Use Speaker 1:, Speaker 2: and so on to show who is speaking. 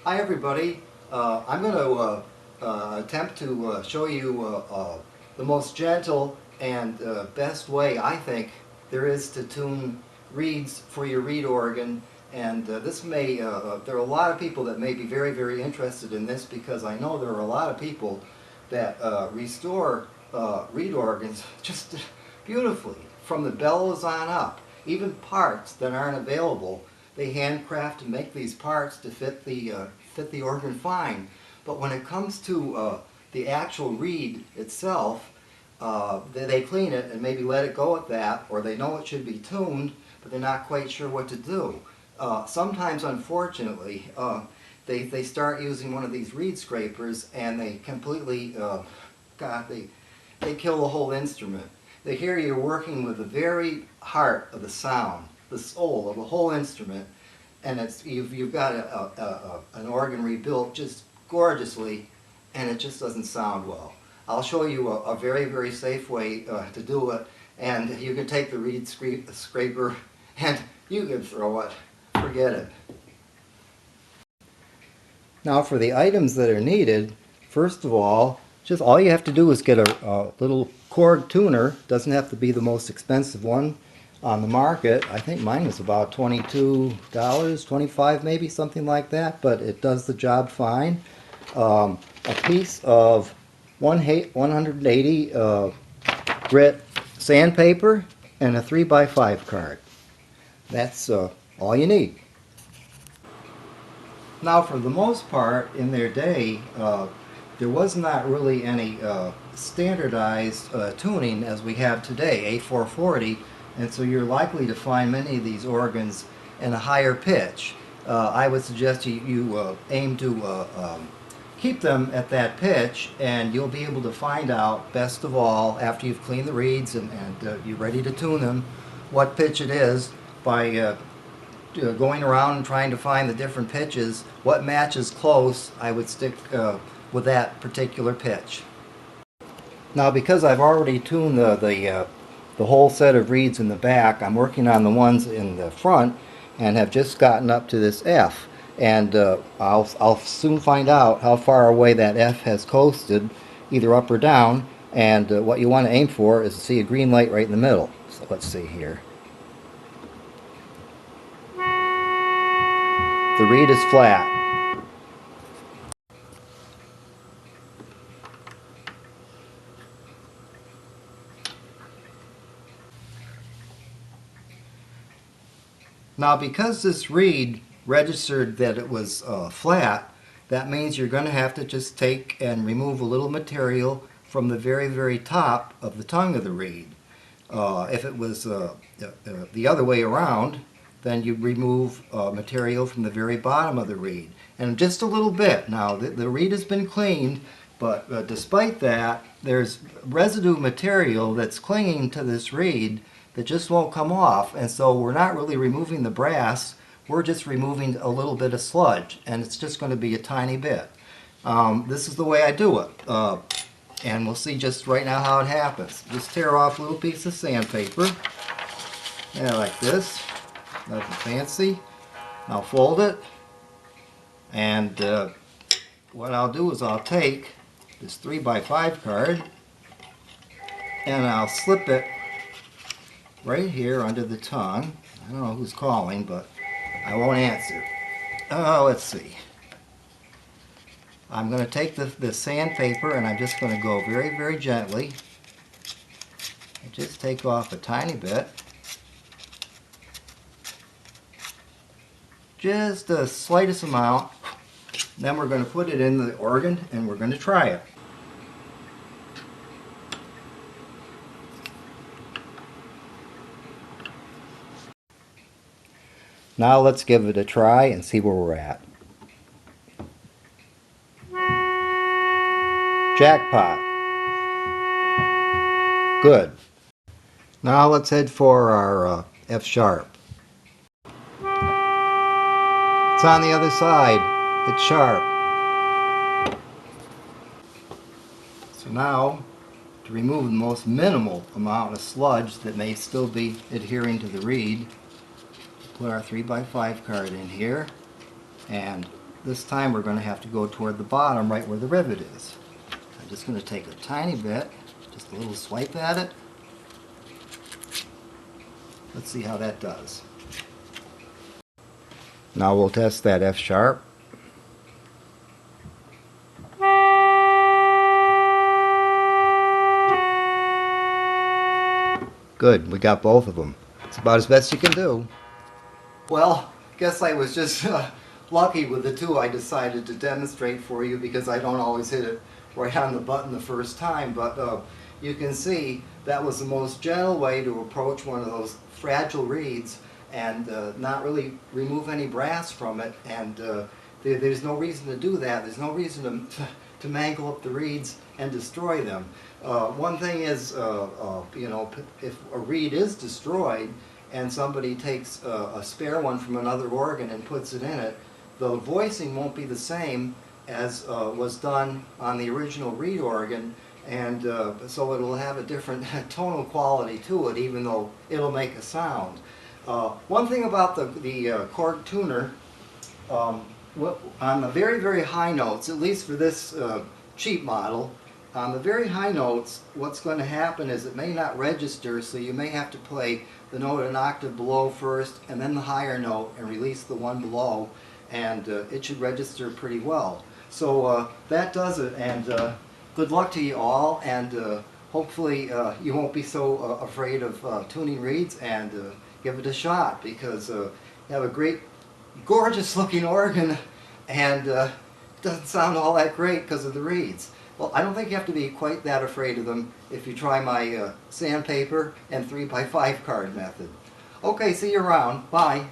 Speaker 1: Hi everybody. I'm going to attempt to show you the most gentle and best way I think there is to tune reeds for your reed organ. And this may, there are a lot of people that may be very interested in this, because I know there are a lot of people that restore reed organs just beautifully from the bellows on up. Even parts that aren't available, they handcraft and make these parts to fit the organ fine. But when it comes to the actual reed itself, they clean it and maybe let it go at that, or they know it should be tuned, but they're not quite sure what to do. Sometimes, unfortunately, they start using one of these reed scrapers, and they completely, they kill the whole instrument. Here you're working with the very heart of the sound, the soul of the whole instrument, and you've got an organ rebuilt just gorgeously, and it just doesn't sound well. I'll show you a very safe way to do it, and you can take the reed scraper and you can throw it. Forget it. Now for the items that are needed, first of all, just all you have to do is get a little Korg tuner. Doesn't have to be the most expensive one on the market. I think mine was about $22, $25 maybe, something like that, but it does the job fine. A piece of 180 grit sandpaper and a 3x5 card. That's all you need. Now, for the most part, in their day, there was not really any standardized tuning as we have today, A440, and so you're likely to find many of these organs in a higher pitch. I would suggest you aim to keep them at that pitch, and you'll be able to find out, best of all, after you've cleaned the reeds and you're ready to tune them, what pitch it is by going around and trying to find the different pitches. What matches close, I would stick with that particular pitch. Now, because I've already tuned the whole set of reeds in the back, I'm working on the ones in the front and have just gotten up to this F. And I'll soon find out how far away that F has coasted, either up or down. And what you want to aim for is to see a green light right in the middle. So let's see here. The reed is flat. Now, because this reed registered that it was flat, that means you're going to have to just take and remove a little material from the very top of the tongue of the reed. If it was the other way around, then you remove material from the very bottom of the reed. And just a little bit. Now, the reed has been cleaned, but despite that, there's residue material that's clinging to this reed that just won't come off. And so we're not really removing the brass, we're just removing a little bit of sludge, and it's just going to be a tiny bit. This is the way I do it. And we'll see just right now how it happens. Just tear off a little piece of sandpaper. Yeah, like this. Nothing fancy. I'll fold it. And what I'll do is I'll take this 3x5 card and I'll slip it right here under the tongue. I don't know who's calling, but I won't answer. Oh, let's see. I'm going to take the sandpaper and I'm just going to go very gently and just take off a tiny bit. Just the slightest amount. Then we're going to put it in the organ and we're going to try it. Now let's give it a try and see where we're at. Jackpot. Good. Now let's head for our F sharp. It's on the other side. It's sharp. So now, to remove the most minimal amount of sludge that may still be adhering to the reed, put our 3x5 card in here and this time we're going to have to go toward the bottom, right where the rivet is. I'm just going to take a tiny bit, just a little swipe at it. Let's see how that does. Now we'll test that F sharp. Good, we got both of them. It's about as best you can do. Well, guess I was just lucky with the two I decided to demonstrate for you, because I don't always hit it right on the button the first time, but you can see that was the most gentle way to approach one of those fragile reeds and not really remove any brass from it, and there's no reason to do that. There's no reason to mangle up the reeds and destroy them. One thing is, you know, if a reed is destroyed and somebody takes a spare one from another organ and puts it in it, the voicing won't be the same as was done on the original reed organ, and so it'll have a different tonal quality to it, even though it'll make a sound. One thing about the Korg tuner, on the very, very high notes, at least for this cheap model, on the very high notes, what's going to happen is it may not register, so you may have to play the note an octave below first and then the higher note and release the one below, and it should register pretty well. So that does it, and good luck to you all, and hopefully you won't be so afraid of tuning reeds, and give it a shot, because you have a great, gorgeous looking organ, and it doesn't sound all that great because of the reeds. Well, I don't think you have to be quite that afraid of them if you try my sandpaper and 3x5 card method. Okay, see you around. Bye.